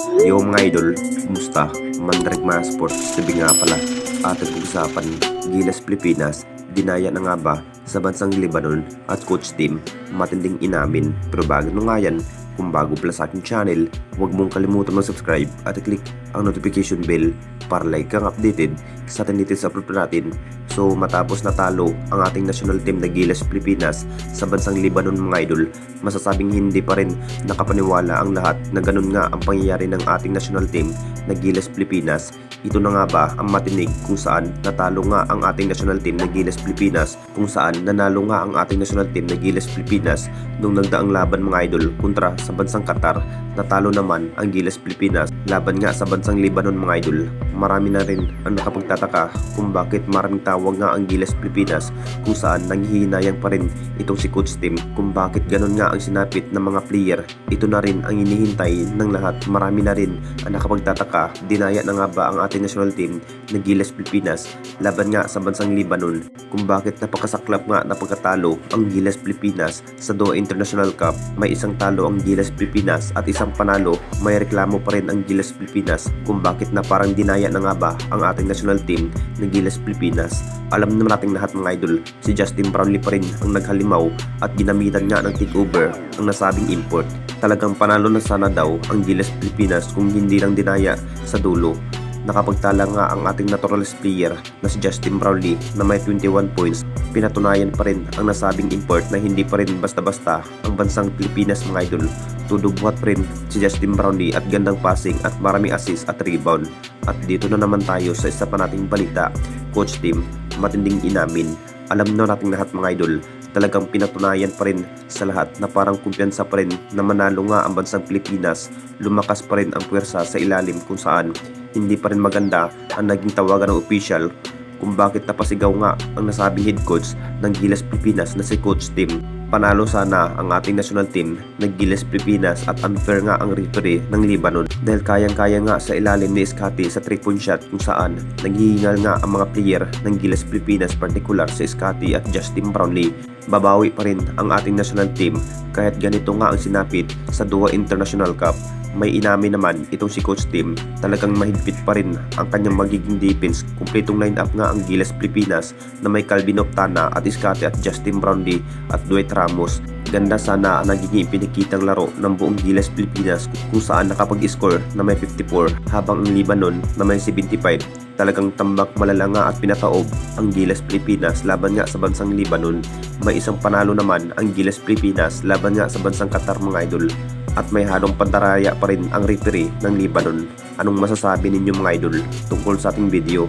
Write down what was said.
Yo mga idol, kumusta? Mandragma Sports TV nga pala. Ating pag-usapan, Gilas Pilipinas, dinaya na nga ba sa bansang Lebanon at coach team, matinding inamin. Pero bago na nga yan, kung bago pala sa aking channel, huwag mong kalimutan mag-subscribe at i-click ang notification bell para like kang updated sa ating details upload natin. So matapos natalo ang ating national team na Gilas Pilipinas sa bansang Lebanon mga idol, masasabing hindi pa rin nakapaniwala ang lahat na ganun nga ang pangyayari ng ating national team na Gilas Pilipinas. Ito na nga ba ang matinig kung saan natalo nga ang ating national team na Gilas Pilipinas, kung saan nanalo nga ang ating national team na Gilas Pilipinas nung nagdaang laban mga idol kontra sa bansang Qatar. Natalo naman ang Gilas Pilipinas laban nga sa bansang Lebanon mga idol. Marami na rin ang nakapagtataka kung bakit maraming tawag nga ang Gilas Pilipinas, kung saan nanghihinayang pa rin itong si coach team kung bakit ganun nga ang sinapit ng mga player. Ito na rin ang hinihintay ng lahat. Marami na rin ang nakapagtataka, dinaya na nga ba ang ating national team na Gilas Pilipinas laban nga sa bansang Lebanon, kung bakit napakasaklap nga na pagkatalo ang Gilas Pilipinas sa Doha International Cup. May isang talo ang Gilas Pilipinas at isang panalo. May reklamo pa rin ang Gilas Pilipinas kung bakit na parang dinaya na nga ba ang ating national team na Gilas Pilipinas. Alam naman nating lahat mga idol, si Justin Brownlee pa rin ang naghalimaw at ginamitan nga ng takeover ang nasabing import. Talagang panalo na sana daw ang Gilas Pilipinas kung hindi lang dinaya sa dulo. Nakapagtala nga ang ating naturalized player na si Justin Brownlee na may 21 points. Pinatunayan pa rin ang nasabing import na hindi pa rin basta-basta ang bansang Pilipinas mga idol. Tudugbuhat pa rin si Justin Brownlee at gandang passing at maraming assist at rebound. At dito na naman tayo sa isa pa nating balita, coach team, matinding inamin. Alam na nating lahat mga idol, talagang pinatunayan pa rin sa lahat na parang kumpiyansa pa rin na manalo nga ang bansang Pilipinas. Lumakas pa rin ang puwersa sa ilalim kung saan hindi pa rin maganda ang naging tawagan ng official kung bakit napasigaw nga ang nasabing head coach ng Gilas Pilipinas na si coach team. Panalo sana ang ating national team ng Gilas Pilipinas at unfair nga ang referee ng Lebanon dahil kayang-kaya nga sa ilalim ni Scotty sa 3-point shot kung saan naghihingal nga ang mga player ng Gilas Pilipinas, partikular si Scotty at Justin Brownlee. Babawi pa rin ang ating national team kahit ganito nga ang sinapit sa Doha International Cup. May inamin naman itong si coach team, talagang mahigpit pa rin ang kanyang magiging defense. Kumpletong line-up nga ang Gilas Pilipinas na may Calvin Octana at Scotty at Justin Brownlee at Dwight Ramos. Ganda sana ang nagiging pinikitang laro ng buong Gilas Pilipinas kung saan nakapag-score na may 54 habang ang Lebanon na may 75. Talagang tambak malalanga at pinataob ang Gilas Pilipinas laban nga sa bansang Lebanon. May isang panalo naman ang Gilas Pilipinas laban nga sa bansang Qatar mga idol. At may halong pandaraya pa rin ang referee ng Lebanon. Anong masasabi ninyo mga idol tungkol sa ating video?